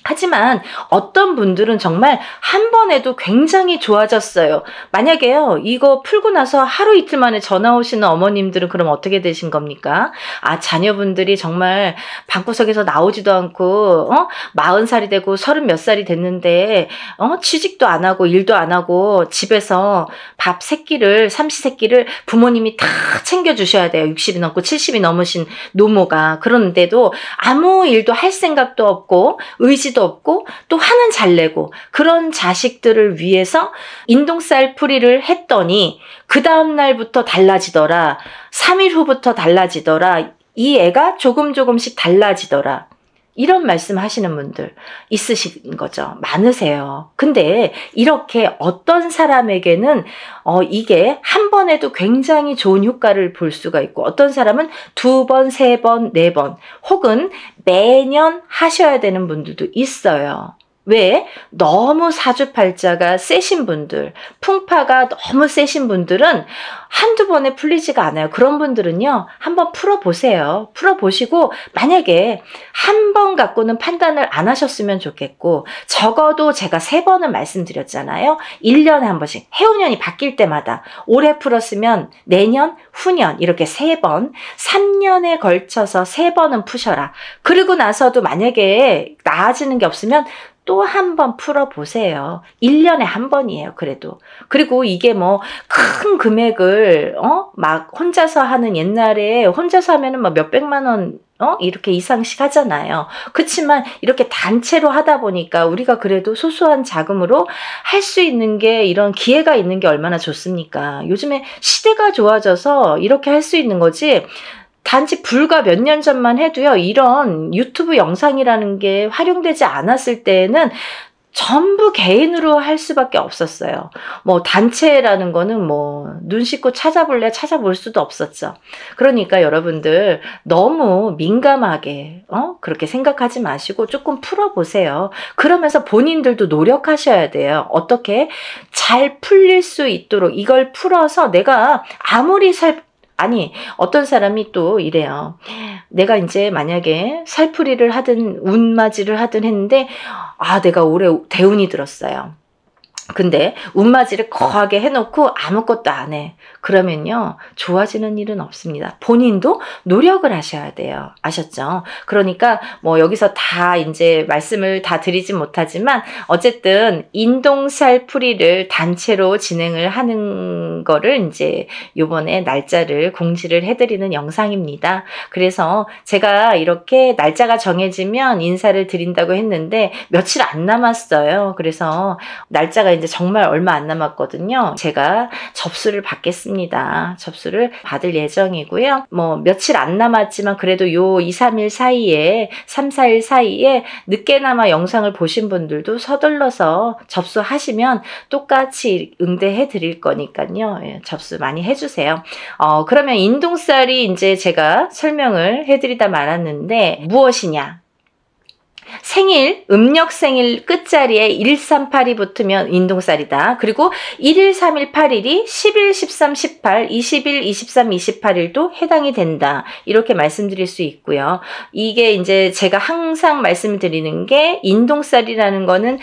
하지만 어떤 분들은 정말 한 번에도 굉장히 좋아졌어요. 만약에요, 이거 풀고 나서 하루 이틀 만에 전화 오시는 어머님들은 그럼 어떻게 되신 겁니까? 아, 자녀분들이 정말 방구석에서 나오지도 않고 40살이 되고 30 몇 살이 됐는데 취직도 안 하고 일도 안 하고 집에서 밥 세끼를, 삼시세끼를 부모님이 다 챙겨주셔야 돼요. 60이 넘고 70이 넘으신 노모가. 그런데도 아무 일도 할 생각도 없고 의지도 없고 또 화는 잘 내고, 그런 자식들을 위해서 인동살 풀이를 했더니 그 다음날부터 달라지더라. 3일 후부터 달라지더라. 이 애가 조금씩 달라지더라. 이런 말씀 하시는 분들 있으신 거죠. 많으세요. 근데 이렇게 어떤 사람에게는 이게 한 번에도 굉장히 좋은 효과를 볼 수가 있고, 어떤 사람은 2번, 3번, 4번 혹은 매년 하셔야 되는 분들도 있어요. 왜? 너무 사주팔자가 세신 분들, 풍파가 너무 세신 분들은 한두 번에 풀리지가 않아요. 그런 분들은요, 한번 풀어보세요. 풀어보시고 만약에 한 번 갖고는 판단을 안 하셨으면 좋겠고, 적어도 제가 3번을 말씀드렸잖아요. 1년에 한 번씩, 해운년이 바뀔 때마다 올해 풀었으면 내년, 후년 이렇게 3번, 3년에 걸쳐서 3번은 푸셔라. 그리고 나서도 만약에 나아지는 게 없으면 또 한 번 풀어보세요. 1년에 한 번이에요, 그래도. 그리고 이게 뭐 큰 금액을 막 혼자서 하는, 옛날에 혼자서 하면은 막 몇백만 원 이렇게 이상씩 하잖아요. 그렇지만 이렇게 단체로 하다 보니까 우리가 그래도 소소한 자금으로 할 수 있는 게, 이런 기회가 있는 게 얼마나 좋습니까? 요즘에 시대가 좋아져서 이렇게 할 수 있는 거지, 단지 불과 몇 년 전만 해도요, 이런 유튜브 영상이라는 게 활용되지 않았을 때에는 전부 개인으로 할 수밖에 없었어요. 뭐 단체라는 거는 뭐 눈 씻고 찾아볼래 찾아볼 수도 없었죠. 그러니까 여러분들 너무 민감하게 그렇게 생각하지 마시고 조금 풀어보세요. 그러면서 본인들도 노력하셔야 돼요. 어떻게 잘 풀릴 수 있도록 이걸 풀어서 내가 아무리 어떤 사람이 또 이래요. 내가 이제 만약에 살풀이를 하든 운맞이를 하든 했는데, 내가 올해 대운이 들었어요. 근데 운맞이를 거하게 해놓고 아무것도 안 해. 그러면요, 좋아지는 일은 없습니다. 본인도 노력을 하셔야 돼요. 아셨죠? 그러니까 뭐 여기서 다 이제 말씀을 다 드리진 못하지만, 어쨌든 인동살 풀이를 단체로 진행을 하는 거를 이제 요번에 날짜를 공지를 해드리는 영상입니다. 그래서 제가 이렇게 날짜가 정해지면 인사를 드린다고 했는데 며칠 안 남았어요. 그래서 날짜가 이제 정말 얼마 안 남았거든요. 제가 접수를 받겠습니다. 접수를 받을 예정이고요. 뭐 며칠 안 남았지만 그래도 요 2, 3일 사이에, 3, 4일 사이에 늦게나마 영상을 보신 분들도 서둘러서 접수하시면 똑같이 응대해 드릴 거니까요. 접수 많이 해주세요. 그러면 인동살이 이제 제가 설명을 해드리다 말았는데 무엇이냐? 생일, 음력 생일 끝자리에 1382 붙으면 인동살이다. 그리고 1일, 3일, 8일이 10일, 13, 18, 20일, 23, 28일도 해당이 된다. 이렇게 말씀드릴 수 있고요. 이게 이제 제가 항상 말씀드리는 게 인동살이라는 거는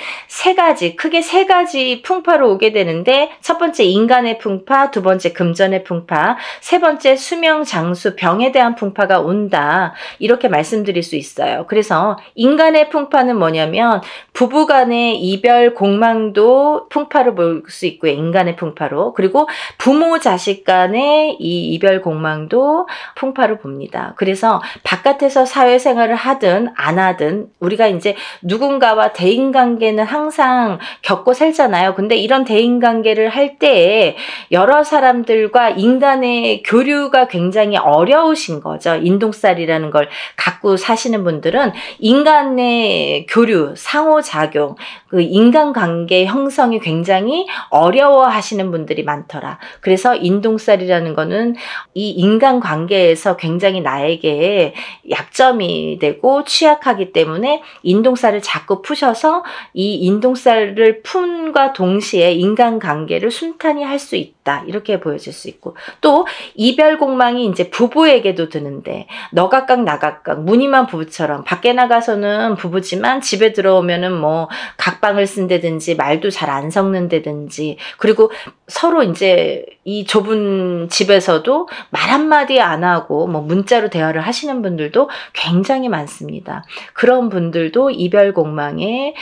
크게 세 가지 풍파로 오게 되는데 첫 번째 인간의 풍파, 두 번째 금전의 풍파, 세 번째 수명, 장수, 병에 대한 풍파가 온다. 이렇게 말씀드릴 수 있어요. 그래서 인간의 풍파는 뭐냐면 부부간의 이별 공망도 풍파로 볼 수 있고요. 인간의 풍파로. 그리고 부모 자식 간의 이 이별 공망도 풍파로 봅니다. 그래서 바깥에서 사회생활을 하든 안 하든 우리가 이제 누군가와 대인관계는 항상 겪고 살잖아요. 근데 이런 대인관계를 할 때에 여러 사람들과 인간의 교류가 굉장히 어려우신 거죠. 인동살이라는 걸 갖고 사시는 분들은 인간의 교류, 상호작용, 그 인간관계 형성이 굉장히 어려워하시는 분들이 많더라. 그래서 인동살이라는 거는 이 인간관계에서 굉장히 나에게 약점이 되고 취약하기 때문에 인동살을 자꾸 푸셔서 이 인동살을 푼과 동시에 인간관계를 순탄히 할 수 있다. 이렇게 보여질 수 있고 또 이별 공망이 이제 부부에게도 드는데 너 각각 나 각각 무늬만 부부처럼 밖에 나가서는 부부지만 집에 들어오면은 뭐 각방을 쓴다든지 말도 잘 안 섞는다든지 그리고 서로 이제 이 좁은 집에서도 말 한마디 안 하고 뭐 문자로 대화를 하시는 분들도 굉장히 많습니다. 그런 분들도 이별 공망의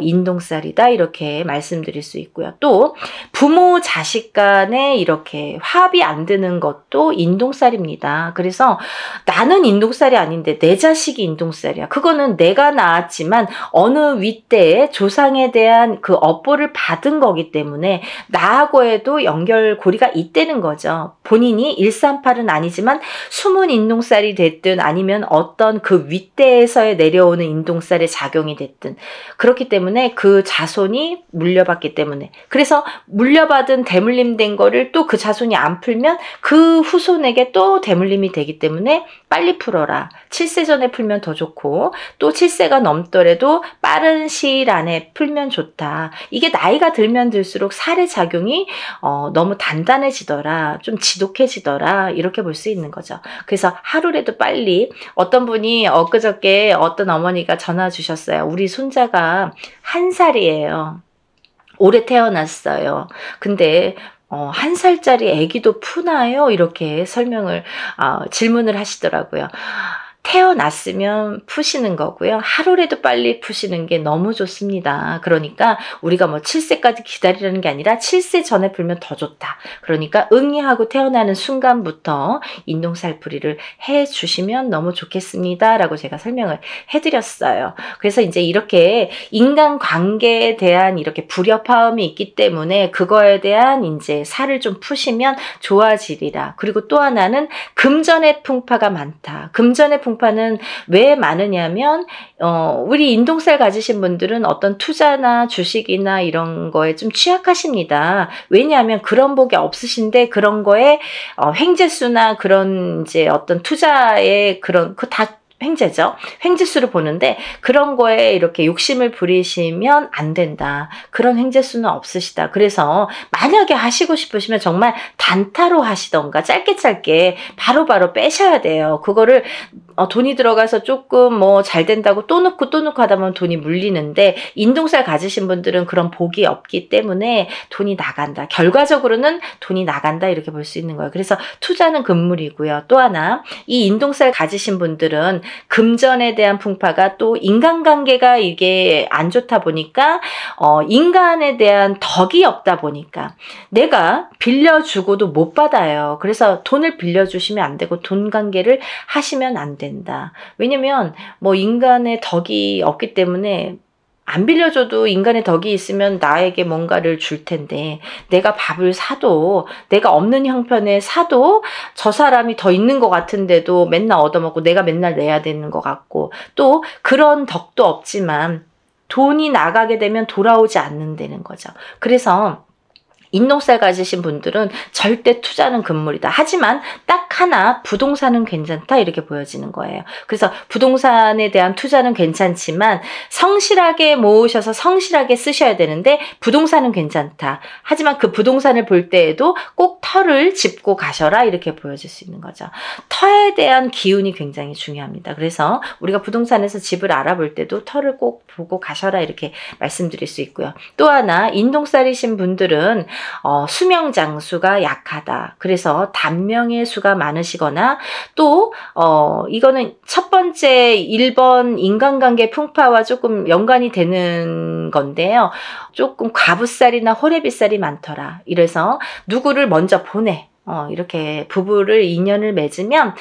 인동살이다 이렇게 말씀드릴 수 있고요. 또 부모 자식 간에 이렇게 합이 안 드는 것도 인동살입니다. 그래서 나는 인동살이 아닌데 내 자식이 인동살이야. 그거는 내가 낳았지만 어느 윗대에 조상에 대한 그 업보를 받은 거기 때문에 나하고에도 연결고리가 있다는 거죠. 본인이 138은 아니지만 숨은 인동살이 됐든 아니면 어떤 그 윗대에서의 내려오는 인동살의 작용이 됐든 그렇기 때문에 그 자손이 물려받기 때문에 그래서 물려받은 대물림된 거를 또 그 자손이 안 풀면 그 후손에게 또 대물림이 되기 때문에 빨리 풀어라. 7세 전에 풀면 더 좋고 또 7세가 넘더라도 빠른 시일 안에 풀면 좋다. 이게 나이가 들면 들수록 살의 작용이 너무 단단해지더라. 좀 지독해지더라. 이렇게 볼 수 있는 거죠. 그래서 하루라도 빨리 어떤 분이 엊그저께 어떤 어머니가 전화 주셨어요. 우리 손자가 1살이에요. 올해 태어났어요. 근데 1살짜리 아기도 푸나요? 이렇게 질문을 하시더라고요. 태어났으면 푸시는 거고요. 하루라도 빨리 푸시는 게 너무 좋습니다. 그러니까 우리가 뭐 7세까지 기다리라는 게 아니라 7세 전에 풀면 더 좋다. 그러니까 응애하고 태어나는 순간부터 인동살풀이를 해주시면 너무 좋겠습니다. 라고 제가 설명을 해드렸어요. 그래서 이제 이렇게 인간관계에 대한 이렇게 불협화음이 있기 때문에 그거에 대한 이제 살을 좀 푸시면 좋아지리라. 그리고 또 하나는 금전의 풍파가 많다. 금전의 풍파는 왜 많으냐면 우리 인동살 가지신 분들은 어떤 투자나 주식이나 이런 거에 좀 취약하십니다. 왜냐하면 그런 복이 없으신데 그런 거에 횡재수나 그런 이제 어떤 투자의 그런 그 다 횡재죠. 횡재수를 보는데 그런 거에 이렇게 욕심을 부리시면 안 된다. 그런 횡재수는 없으시다. 그래서 만약에 하시고 싶으시면 정말 단타로 하시던가 짧게 바로바로 빼셔야 돼요. 그거를 돈이 들어가서 조금 뭐 잘 된다고 또 넣고 하다 보면 돈이 물리는데 인동살 가지신 분들은 그런 복이 없기 때문에 돈이 나간다. 결과적으로는 돈이 나간다 이렇게 볼 수 있는 거예요. 그래서 투자는 금물이고요. 또 하나 이 인동살 가지신 분들은 금전에 대한 풍파가 또 인간관계가 이게 안 좋다 보니까 인간에 대한 덕이 없다 보니까 내가 빌려주고도 못 받아요. 그래서 돈을 빌려주시면 안 되고 돈 관계를 하시면 안 된다. 왜냐면 뭐 인간의 덕이 없기 때문에 안 빌려줘도 인간의 덕이 있으면 나에게 뭔가를 줄 텐데 내가 밥을 사도 내가 없는 형편에 사도 저 사람이 더 있는 것 같은데도 맨날 얻어먹고 내가 맨날 내야 되는 것 같고 또 그런 덕도 없지만 돈이 나가게 되면 돌아오지 않는다는 거죠. 그래서 인동살 가지신 분들은 절대 투자는 금물이다. 하지만 딱 하나 부동산은 괜찮다 이렇게 보여지는 거예요. 그래서 부동산에 대한 투자는 괜찮지만 성실하게 모으셔서 성실하게 쓰셔야 되는데 부동산은 괜찮다. 하지만 그 부동산을 볼 때에도 꼭 터를 짚고 가셔라 이렇게 보여질 수 있는 거죠. 터에 대한 기운이 굉장히 중요합니다. 그래서 우리가 부동산에서 집을 알아볼 때도 터를 꼭 보고 가셔라 이렇게 말씀드릴 수 있고요. 또 하나 인동살이신 분들은 수명 장수가 약하다. 그래서 단명의 수가 많으시거나 또 이거는 첫 번째 1번 인간관계 풍파와 조금 연관이 되는 건데요. 조금 과부살이나 호래비살이 많더라. 이래서 누구를 먼저 보내. 이렇게 부부를 인연을 맺으면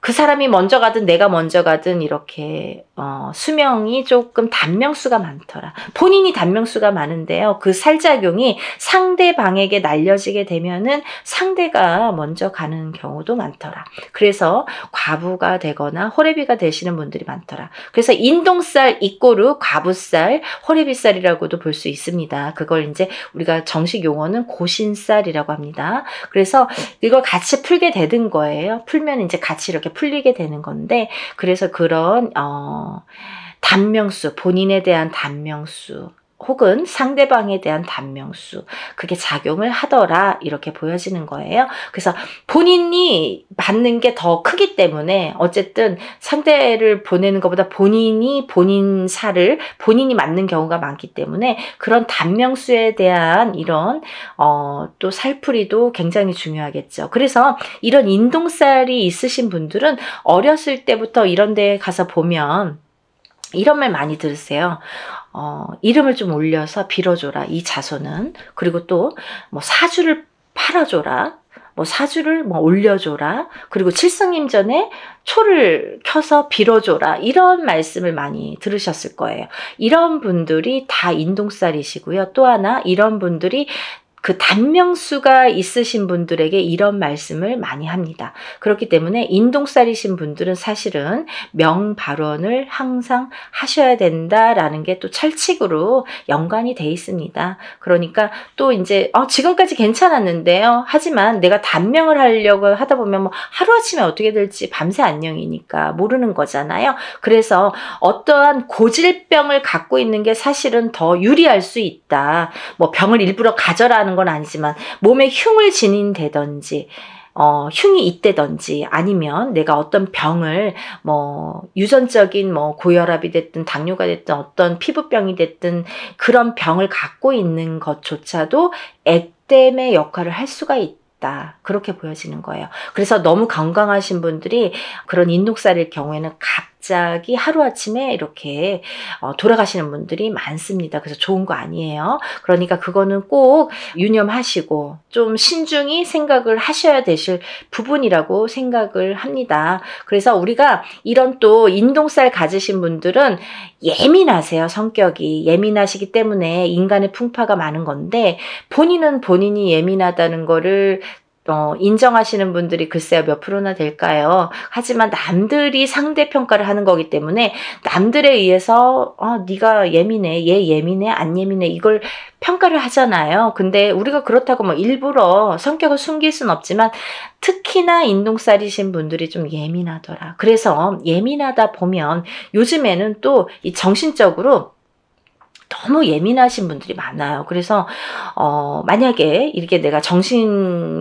그 사람이 먼저 가든 내가 먼저 가든 이렇게 수명이 조금 단명수가 많더라. 본인이 단명수가 많은데요. 그 살작용이 상대방에게 날려지게 되면은 상대가 먼저 가는 경우도 많더라. 그래서 과부가 되거나 호래비가 되시는 분들이 많더라. 그래서 인동살 이꼬르 과부살, 호래비살이라고도 볼 수 있습니다. 그걸 이제 우리가 정식 용어는 고신살이라고 합니다. 그래서 이걸 같이 풀게 되는 거예요. 풀면 이제 같이 이렇게 풀리게 되는 건데, 그래서 그런 단명수, 본인에 대한 단명수 혹은 상대방에 대한 단명수, 그게 작용을 하더라 이렇게 보여지는 거예요. 그래서 본인이 받는 게 더 크기 때문에 어쨌든 상대를 보내는 것보다 본인이 본인 살을 본인이 맞는 경우가 많기 때문에 그런 단명수에 대한 이런 또 살풀이도 굉장히 중요하겠죠. 그래서 이런 인동살이 있으신 분들은 어렸을 때부터 이런 데 가서 보면 이런 말 많이 들으세요. 이름을 좀 올려서 빌어줘라, 이 자손은. 그리고 또 뭐 사주를 팔아줘라, 뭐 사주를 뭐 올려줘라, 그리고 칠성님 전에 초를 켜서 빌어줘라, 이런 말씀을 많이 들으셨을 거예요. 이런 분들이 다 인동살이시고요. 또 하나 이런 분들이 그 단명수가 있으신 분들에게 이런 말씀을 많이 합니다. 그렇기 때문에 인동살이신 분들은 사실은 명발언을 항상 하셔야 된다라는 게 또 철칙으로 연관이 돼 있습니다. 그러니까 또 이제 지금까지 괜찮았는데요. 하지만 내가 단명을 하려고 하다 보면 뭐 하루아침에 어떻게 될지 밤새 안녕이니까 모르는 거잖아요. 그래서 어떠한 고질병을 갖고 있는 게 사실은 더 유리할 수 있다. 뭐 병을 일부러 가져라 건 아니지만 몸에 흉을 지닌다든지 흉이 있다든지 아니면 내가 어떤 병을 뭐 유전적인 뭐 고혈압이 됐든 당뇨가 됐든 어떤 피부병이 됐든 그런 병을 갖고 있는 것조차도 액땜의 역할을 할 수가 있다. 그렇게 보여지는 거예요. 그래서 너무 건강하신 분들이 그런 인동살일 경우에는 갑자기 하루아침에 이렇게 돌아가시는 분들이 많습니다. 그래서 좋은 거 아니에요. 그러니까 그거는 꼭 유념하시고 좀 신중히 생각을 하셔야 되실 부분이라고 생각을 합니다. 그래서 우리가 이런 또 인동살 가지신 분들은 예민하세요. 성격이 예민하시기 때문에 인간의 풍파가 많은 건데, 본인은 본인이 예민하다는 거를 인정하시는 분들이 글쎄요 몇 프로나 될까요? 하지만 남들이 상대평가를 하는 거기 때문에 남들에 의해서 네가 예민해, 얘 예민해, 안 예민해, 이걸 평가를 하잖아요. 근데 우리가 그렇다고 뭐 일부러 성격을 숨길 순 없지만 특히나 인동살이신 분들이 좀 예민하더라. 그래서 예민하다 보면 요즘에는 또 이 정신적으로 너무 예민하신 분들이 많아요. 그래서 만약에 이렇게 내가 정신과적인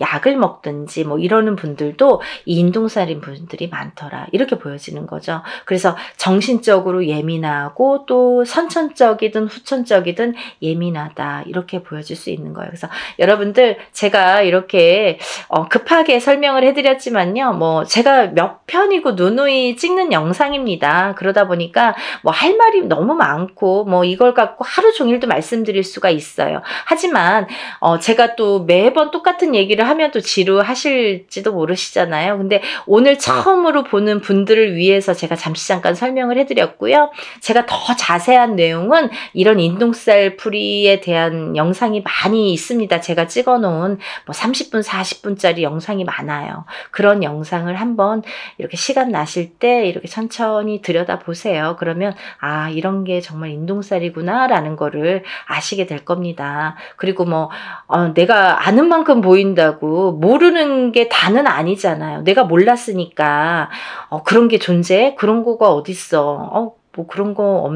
약을 먹든지 뭐 이러는 분들도 이 인동살인 분들이 많더라 이렇게 보여지는 거죠. 그래서 정신적으로 예민하고 또 선천적이든 후천적이든 예민하다 이렇게 보여질 수 있는 거예요. 그래서 여러분들 제가 이렇게 급하게 설명을 해드렸지만요, 뭐 제가 몇 편이고 누누이 찍는 영상입니다. 그러다 보니까 뭐 할 말이 너무 많고 뭐 이걸 갖고 하루 종일도 말씀드릴 수가 있어요. 하지만 제가 또 매번 똑같은 얘기를 하면 또 지루하실지도 모르시잖아요. 근데 오늘 처음으로 보는 분들을 위해서 제가 잠시 잠깐 설명을 해드렸고요. 제가 더 자세한 내용은 이런 인동살 풀이에 대한 영상이 많이 있습니다. 제가 찍어놓은 뭐 30분, 40분짜리 영상이 많아요. 그런 영상을 한번 이렇게 시간 나실 때 이렇게 천천히 들여다보세요. 그러면 이런 게 정말 정말 인동살이구나 라는 거를 아시게 될 겁니다. 그리고 뭐 내가 아는 만큼 보인다고 모르는 게 다는 아니잖아요. 내가 몰랐으니까 그런 게 존재해? 그런 거가 어딨어. 뭐 그런 거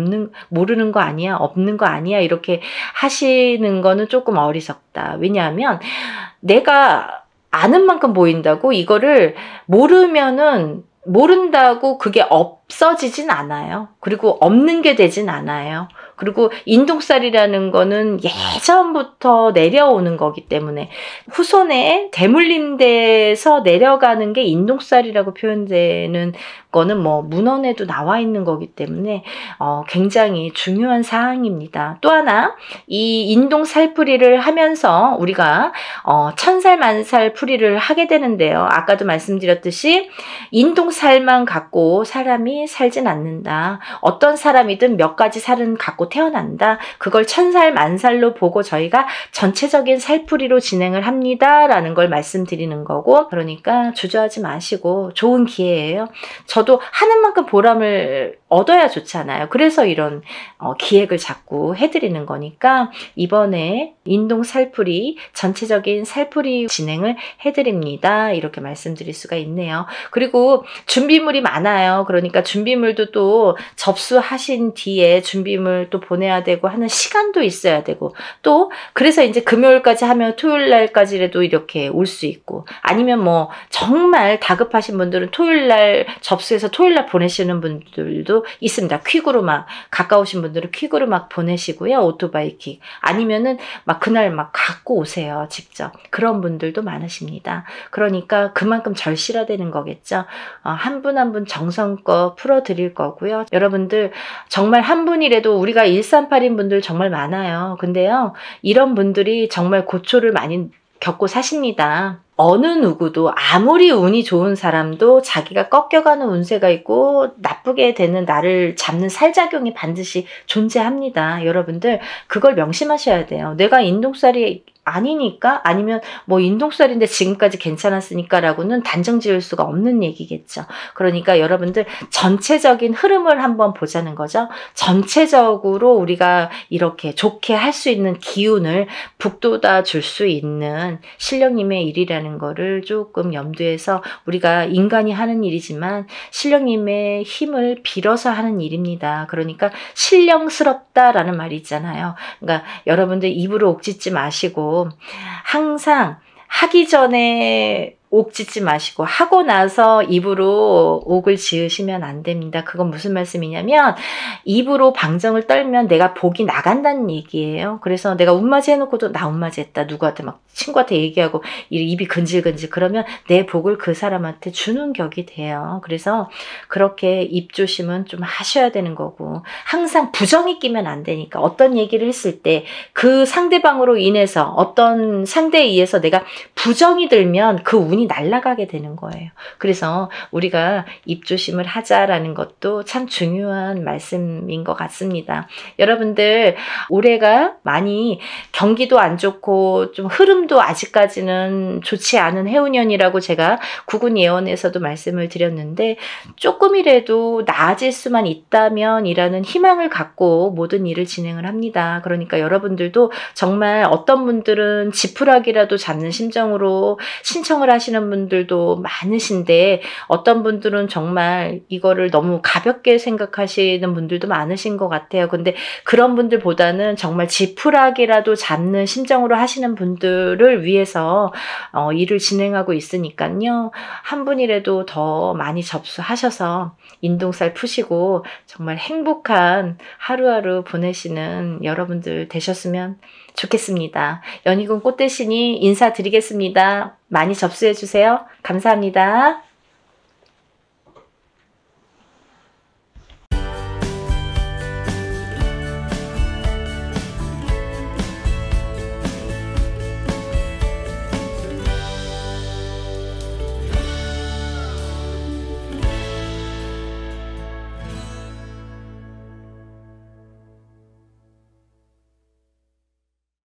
모르는 거 아니야? 없는 거 아니야? 이렇게 하시는 거는 조금 어리석다. 왜냐하면 내가 아는 만큼 보인다고 이거를 모른다고 그게 없어지진 않아요. 그리고 없는 게 되진 않아요. 그리고 인동살이라는 거는 예전부터 내려오는 거기 때문에 후손에 대물림돼서 내려가는 게 인동살이라고 표현되는 거는 뭐 문헌에도 나와 있는 거기 때문에 굉장히 중요한 사항입니다. 또 하나 이 인동살풀이를 하면서 우리가 천살 만살 풀이를 하게 되는데요. 아까도 말씀드렸듯이 인동살만 갖고 사람이 살진 않는다. 어떤 사람이든 몇 가지 살은 갖고 태어난다. 그걸 천살 만살로 보고 저희가 전체적인 살풀이로 진행을 합니다. 라는 걸 말씀드리는 거고, 그러니까 주저하지 마시고 좋은 기회예요. 저도 하는 만큼 보람을 얻어야 좋잖아요. 그래서 이런 기획을 자꾸 해드리는 거니까 이번에 인동 살풀이 전체적인 살풀이 진행을 해드립니다. 이렇게 말씀드릴 수가 있네요. 그리고 준비물이 많아요. 그러니까 준비물도 또 접수하신 뒤에 준비물 또 보내야 되고 하는 시간도 있어야 되고, 또 그래서 이제 금요일까지 하면 토요일 날까지라도 이렇게 올 수 있고, 아니면 뭐 정말 다급하신 분들은 토요일 날 접수해서 토요일 날 보내시는 분들도 있습니다. 퀵으로 막 가까우신 분들은 퀵으로 막 보내시고요. 오토바이 퀵. 아니면은 막 그날 막 갖고 오세요. 직접. 그런 분들도 많으십니다. 그러니까 그만큼 절실화되는 거겠죠. 한 분 한 분 정성껏 풀어드릴 거고요. 여러분들 정말 한 분이라도, 우리가 138인 분들 정말 많아요. 근데요, 이런 분들이 정말 고초를 많이 겪고 사십니다. 어느 누구도 아무리 운이 좋은 사람도 자기가 꺾여가는 운세가 있고 나쁘게 되는 나를 잡는 살작용이 반드시 존재합니다. 여러분들 그걸 명심하셔야 돼요. 내가 인동살이 아니니까, 아니면 뭐 인동살인데 지금까지 괜찮았으니까 라고는 단정 지을 수가 없는 얘기겠죠. 그러니까 여러분들 전체적인 흐름을 한번 보자는 거죠. 전체적으로 우리가 이렇게 좋게 할 수 있는 기운을 북돋아 줄 수 있는 신령님의 일이라는 거를 조금 염두에서, 우리가 인간이 하는 일이지만 신령님의 힘을 빌어서 하는 일입니다. 그러니까 신령스럽다라는 말이 있잖아요. 그러니까 여러분들 입으로 옥짓지 마시고 항상 하기 전에 옥 짓지 마시고 하고 나서 입으로 옥을 지으시면 안 됩니다. 그건 무슨 말씀이냐면 입으로 방정을 떨면 내가 복이 나간다는 얘기예요. 그래서 내가 운맞이 해놓고도 나 운맞이 했다. 누구한테 막 친구한테 얘기하고 입이 근질근질 그러면 내 복을 그 사람한테 주는 격이 돼요. 그래서 그렇게 입 조심은 좀 하셔야 되는 거고, 항상 부정이 끼면 안 되니까 어떤 얘기를 했을 때 그 상대방으로 인해서 어떤 상대에 의해서 내가 부정이 들면 그 운이 날아가게 되는 거예요. 그래서 우리가 입조심을 하자라는 것도 참 중요한 말씀인 것 같습니다. 여러분들 올해가 많이 경기도 안 좋고 좀 흐름도 아직까지는 좋지 않은 해운년이라고 제가 구군 예언에서도 말씀을 드렸는데, 조금이라도 나아질 수만 있다면 이라는 희망을 갖고 모든 일을 진행을 합니다. 그러니까 여러분들도 정말 어떤 분들은 지푸라기라도 잡는 심정으로 신청을 하시는 분들도 많으신데, 어떤 분들은 정말 이거를 너무 가볍게 생각하시는 분들도 많으신 것 같아요. 근데 그런 분들보다는 정말 지푸라기라도 잡는 심정으로 하시는 분들을 위해서 일을 진행하고 있으니까요. 한 분이라도 더 많이 접수하셔서 인동살 푸시고 정말 행복한 하루하루 보내시는 여러분들 되셨으면 좋겠습니다. 연희군 꽃대신이 인사드리겠습니다. 많이 접수해 주세요. 감사합니다.